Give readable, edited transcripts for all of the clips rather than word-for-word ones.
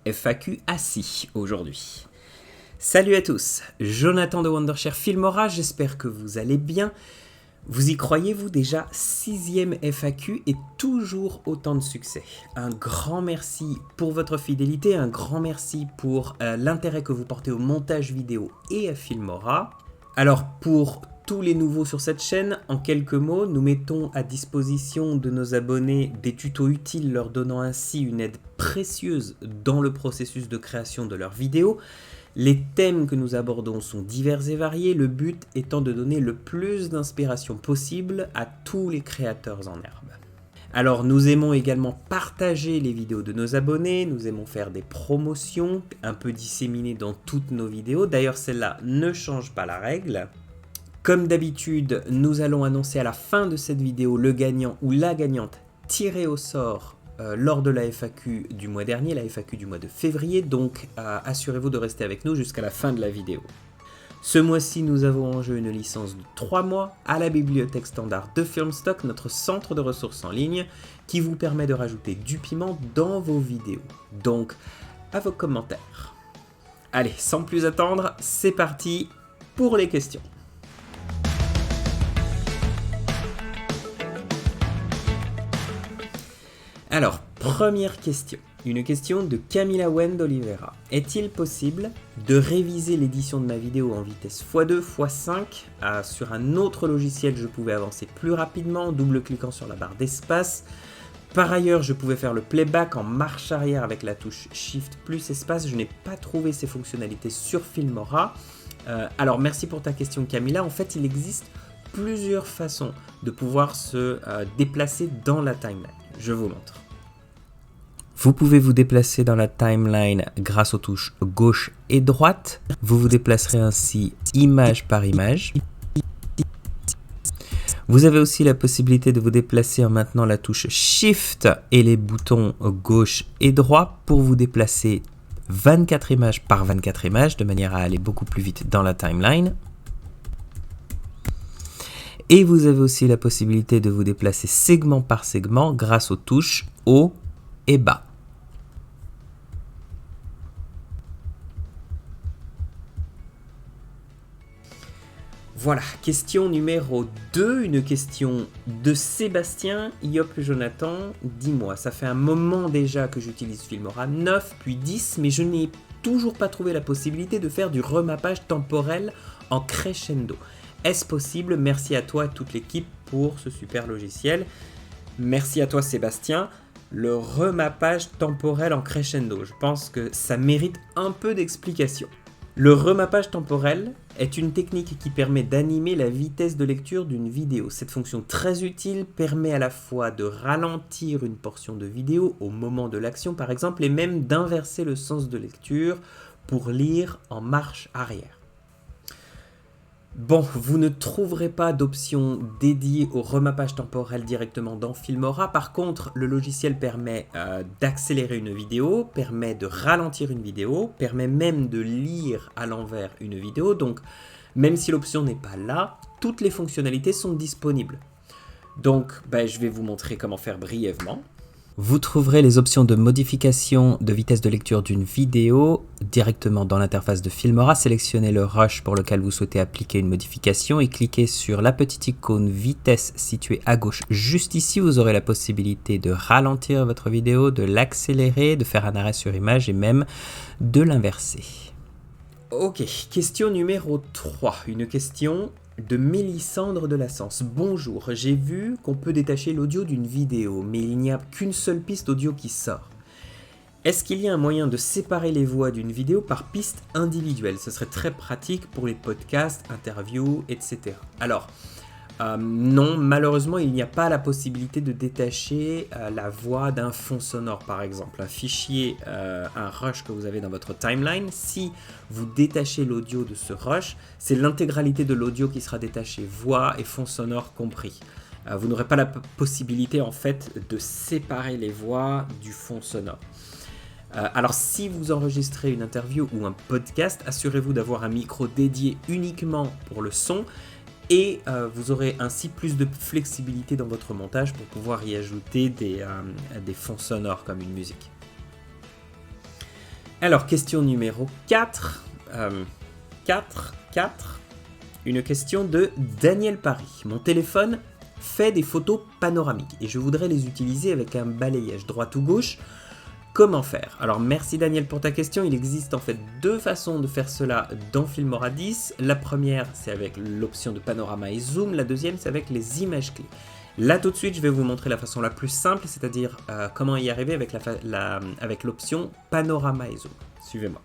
FAQ assis aujourd'hui. Salut à tous, Jonathan de Wondershare Filmora, j'espère que vous allez bien. Vous y croyez-vous déjà 6e FAQ et toujours autant de succès. Un grand merci pour votre fidélité, un grand merci pour l'intérêt que vous portez au montage vidéo et à Filmora. Alors pour tous les nouveaux sur cette chaîne, en quelques mots, nous mettons à disposition de nos abonnés des tutos utiles leur donnant ainsi une aide précieuse dans le processus de création de leurs vidéos. Les thèmes que nous abordons sont divers et variés, le but étant de donner le plus d'inspiration possible à tous les créateurs en herbe. Alors nous aimons également partager les vidéos de nos abonnés, nous aimons faire des promotions un peu disséminées dans toutes nos vidéos, d'ailleurs celle-là ne change pas la règle. Comme d'habitude, nous allons annoncer à la fin de cette vidéo le gagnant ou la gagnante tirée au sort lors de la FAQ du mois dernier, la FAQ du mois de février, donc assurez-vous de rester avec nous jusqu'à la fin de la vidéo. Ce mois-ci, nous avons en jeu une licence de 3 mois à la bibliothèque standard de Filmstock, notre centre de ressources en ligne, qui vous permet de rajouter du piment dans vos vidéos. Donc, à vos commentaires. Allez, sans plus attendre, c'est parti pour les questions. Alors, première question. Une question de Camila Wend Oliveira. Est-il possible de réviser l'édition de ma vidéo en vitesse x2, x5 sur un autre logiciel, je pouvais avancer plus rapidement en double-cliquant sur la barre d'espace. Par ailleurs, je pouvais faire le playback en marche arrière avec la touche Shift plus espace. Je n'ai pas trouvé ces fonctionnalités sur Filmora. Alors, merci pour ta question Camila. En fait, il existe plusieurs façons de pouvoir se déplacer dans la timeline. Je vous montre. Vous pouvez vous déplacer dans la timeline grâce aux touches gauche et droite. Vous vous déplacerez ainsi image par image. Vous avez aussi la possibilité de vous déplacer en maintenant la touche Shift et les boutons gauche et droit pour vous déplacer 24 images par 24 images de manière à aller beaucoup plus vite dans la timeline. Et vous avez aussi la possibilité de vous déplacer segment par segment grâce aux touches haut et bas. Voilà, question numéro 2, une question de Sébastien. Yop Jonathan, dis-moi, ça fait un moment déjà que j'utilise Filmora 9 puis 10, mais je n'ai toujours pas trouvé la possibilité de faire du remappage temporel en crescendo. Est-ce possible? Merci à toi et toute l'équipe pour ce super logiciel. Merci à toi Sébastien. Le remappage temporel en crescendo, je pense que ça mérite un peu d'explication. Le remappage temporel est une technique qui permet d'animer la vitesse de lecture d'une vidéo. Cette fonction très utile permet à la fois de ralentir une portion de vidéo au moment de l'action par exemple et même d'inverser le sens de lecture pour lire en marche arrière. Bon, vous ne trouverez pas d'option dédiée au remappage temporel directement dans Filmora. Par contre, le logiciel permet d'accélérer une vidéo, permet de ralentir une vidéo, permet même de lire à l'envers une vidéo. Donc, même si l'option n'est pas là, toutes les fonctionnalités sont disponibles. Donc, je vais vous montrer comment faire brièvement. Vous trouverez les options de modification de vitesse de lecture d'une vidéo directement dans l'interface de Filmora. Sélectionnez le rush pour lequel vous souhaitez appliquer une modification et cliquez sur la petite icône vitesse située à gauche juste ici. Vous aurez la possibilité de ralentir votre vidéo, de l'accélérer, de faire un arrêt sur image et même de l'inverser. Ok, question numéro 3. Une question de Mélissandre de la Sens. Bonjour, j'ai vu qu'on peut détacher l'audio d'une vidéo, mais il n'y a qu'une seule piste audio qui sort. Est-ce qu'il y a un moyen de séparer les voix d'une vidéo par piste individuelle? Ce serait très pratique pour les podcasts, interviews, etc. Alors, non, malheureusement, il n'y a pas la possibilité de détacher la voix d'un fond sonore, par exemple. Un fichier, un rush que vous avez dans votre timeline, si vous détachez l'audio de ce rush, c'est l'intégralité de l'audio qui sera détachée, voix et fond sonore compris. Vous n'aurez pas la possibilité, en fait, de séparer les voix du fond sonore. Alors, si vous enregistrez une interview ou un podcast, assurez-vous d'avoir un micro dédié uniquement pour le son. Et vous aurez ainsi plus de flexibilité dans votre montage pour pouvoir y ajouter des fonds sonores comme une musique. Alors, question numéro 4. 4. Une question de Daniel Paris. Mon téléphone fait des photos panoramiques et je voudrais les utiliser avec un balayage droite ou gauche. Comment faire? Alors merci Daniel pour ta question, il existe en fait deux façons de faire cela dans Filmora 10. La première c'est avec l'option de panorama et zoom, la deuxième c'est avec les images clés. Là tout de suite je vais vous montrer la façon la plus simple, c'est-à-dire comment y arriver avec l'option panorama et zoom. Suivez-moi.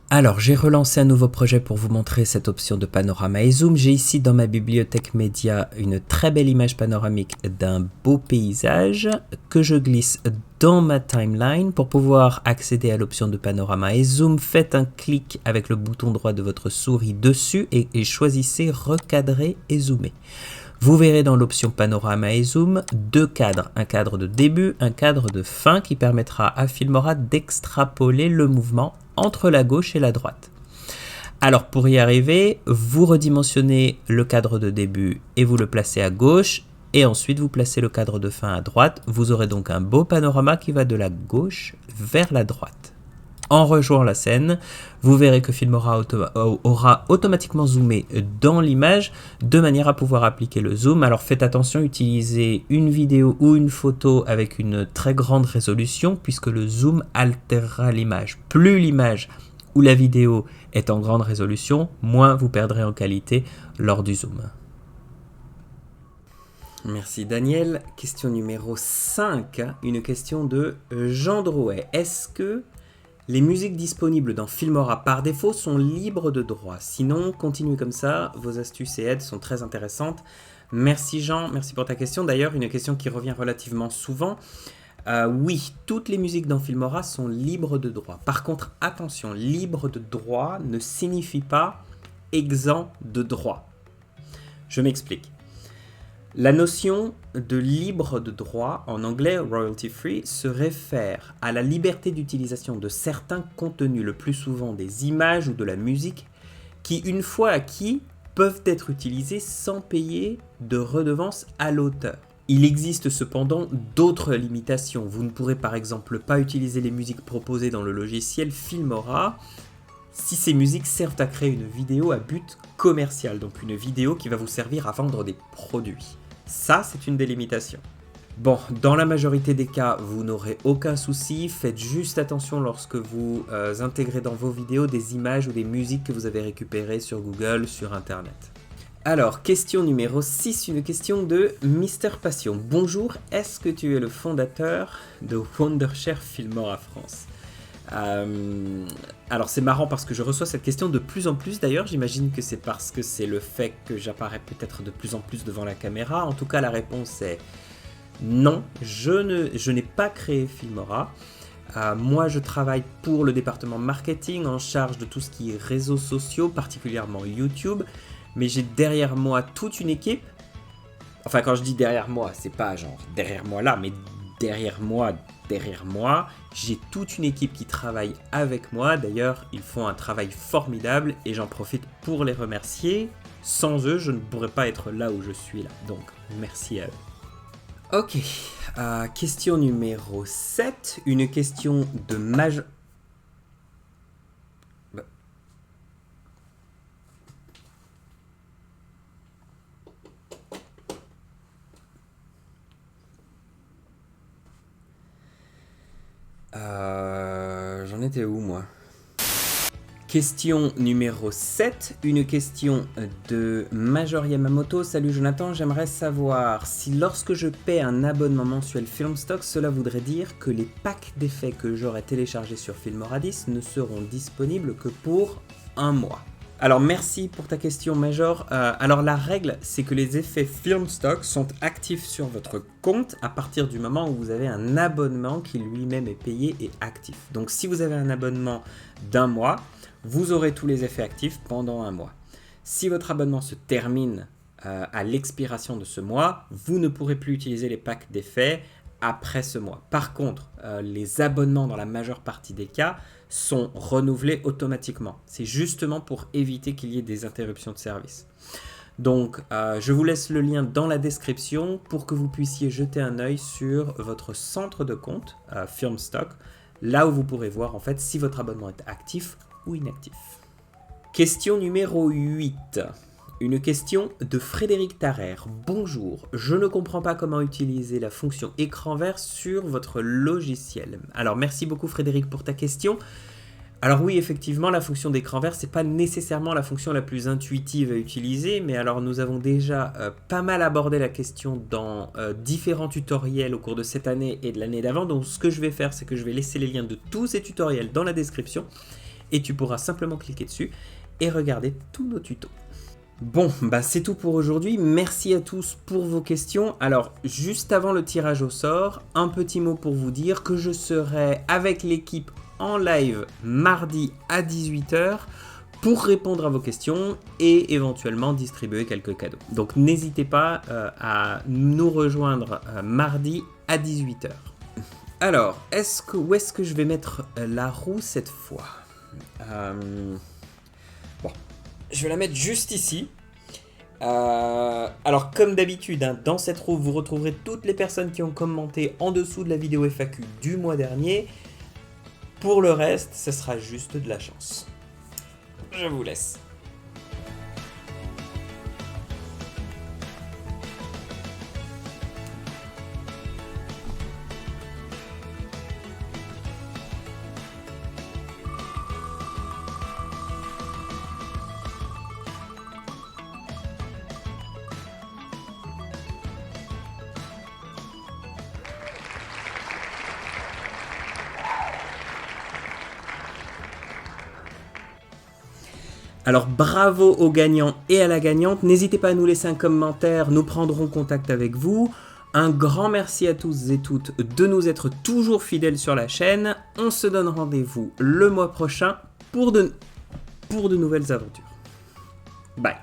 Alors, j'ai relancé un nouveau projet pour vous montrer cette option de panorama et zoom. J'ai ici dans ma bibliothèque média une très belle image panoramique d'un beau paysage que je glisse dans ma timeline. Pour pouvoir accéder à l'option de panorama et zoom, faites un clic avec le bouton droit de votre souris dessus et choisissez recadrer et zoomer. Vous verrez dans l'option panorama et zoom deux cadres, un cadre de début, un cadre de fin qui permettra à Filmora d'extrapoler le mouvement entre la gauche et la droite. Alors pour y arriver, vous redimensionnez le cadre de début et vous le placez à gauche et ensuite vous placez le cadre de fin à droite. Vous aurez donc un beau panorama qui va de la gauche vers la droite. En rejoignant la scène, vous verrez que Filmora aura automatiquement zoomé dans l'image de manière à pouvoir appliquer le zoom. Alors faites attention, utilisez une vidéo ou une photo avec une très grande résolution puisque le zoom altérera l'image. Plus l'image ou la vidéo est en grande résolution, moins vous perdrez en qualité lors du zoom. Merci Daniel. Question numéro 5, une question de Jean Drouet. Est-ce que les musiques disponibles dans Filmora par défaut sont libres de droit? Sinon, continuez comme ça, vos astuces et aides sont très intéressantes. Merci Jean, merci pour ta question. D'ailleurs, une question qui revient relativement souvent. Oui, toutes les musiques dans Filmora sont libres de droit. Par contre, attention, libre de droit ne signifie pas exempt de droit. Je m'explique. La notion de libre de droit, en anglais royalty free, se réfère à la liberté d'utilisation de certains contenus, le plus souvent des images ou de la musique, qui, une fois acquis, peuvent être utilisés sans payer de redevance à l'auteur. Il existe cependant d'autres limitations. Vous ne pourrez par exemple pas utiliser les musiques proposées dans le logiciel Filmora si ces musiques servent à créer une vidéo à but commercial, donc une vidéo qui va vous servir à vendre des produits. Ça, c'est une des limitations. Bon, dans la majorité des cas, vous n'aurez aucun souci. Faites juste attention lorsque vous intégrez dans vos vidéos des images ou des musiques que vous avez récupérées sur Google, sur Internet. Alors, question numéro 6, une question de Mister Passion. Bonjour, est-ce que tu es le fondateur de Wondershare Filmora France? Alors c'est marrant parce que je reçois cette question de plus en plus d'ailleurs, j'imagine que c'est parce que c'est le fait que j'apparais peut-être de plus en plus devant la caméra. En tout cas la réponse est non, je n'ai pas créé Filmora. Moi je travaille pour le département marketing en charge de tout ce qui est réseaux sociaux, particulièrement YouTube, mais j'ai derrière moi toute une équipe. Enfin quand je dis derrière moi, c'est pas genre derrière moi là, mais derrière moi, j'ai toute une équipe qui travaille avec moi. D'ailleurs, ils font un travail formidable et j'en profite pour les remercier. Sans eux, je ne pourrais pas être là où je suis là. Donc, merci à eux. Ok, question numéro 7. Une question de J'en étais où, moi? Question numéro 7, une question de Major Yamamoto. Salut Jonathan, j'aimerais savoir si lorsque je paie un abonnement mensuel Filmstock, cela voudrait dire que les packs d'effets que j'aurais téléchargés sur Filmora 10 ne seront disponibles que pour un mois. Alors merci pour ta question Major. Alors la règle, c'est que les effets Filmstock sont actifs sur votre compte à partir du moment où vous avez un abonnement qui lui-même est payé et actif. Donc si vous avez un abonnement d'un mois, vous aurez tous les effets actifs pendant un mois. Si votre abonnement se termine à l'expiration de ce mois, vous ne pourrez plus utiliser les packs d'effets après ce mois. Par contre, les abonnements dans la majeure partie des cas sont renouvelés automatiquement. C'est justement pour éviter qu'il y ait des interruptions de service. Donc, je vous laisse le lien dans la description pour que vous puissiez jeter un œil sur votre centre de compte Filmstock là où vous pourrez voir en fait si votre abonnement est actif ou inactif. Question numéro 8. Une question de Frédéric Tarrer. Bonjour, je ne comprends pas comment utiliser la fonction écran vert sur votre logiciel. Alors merci beaucoup Frédéric pour ta question. Alors oui, effectivement, la fonction d'écran vert, c'est pas nécessairement la fonction la plus intuitive à utiliser, mais alors nous avons déjà pas mal abordé la question dans différents tutoriels au cours de cette année et de l'année d'avant. Donc ce que je vais faire, c'est que je vais laisser les liens de tous ces tutoriels dans la description et tu pourras simplement cliquer dessus et regarder tous nos tutos. Bon, bah c'est tout pour aujourd'hui. Merci à tous pour vos questions. Alors, juste avant le tirage au sort, un petit mot pour vous dire que je serai avec l'équipe en live mardi à 18 h pour répondre à vos questions et éventuellement distribuer quelques cadeaux. Donc n'hésitez pas à nous rejoindre mardi à 18 h. Alors, où est-ce que je vais mettre la roue cette fois ? Bon, je vais la mettre juste ici. Alors comme d'habitude, hein, dans cette roue, vous retrouverez toutes les personnes qui ont commenté en dessous de la vidéo FAQ du mois dernier. Pour le reste, ce sera juste de la chance. Je vous laisse. Alors bravo aux gagnants et à la gagnante, n'hésitez pas à nous laisser un commentaire, nous prendrons contact avec vous. Un grand merci à tous et toutes de nous être toujours fidèles sur la chaîne. On se donne rendez-vous le mois prochain pour de nouvelles aventures. Bye.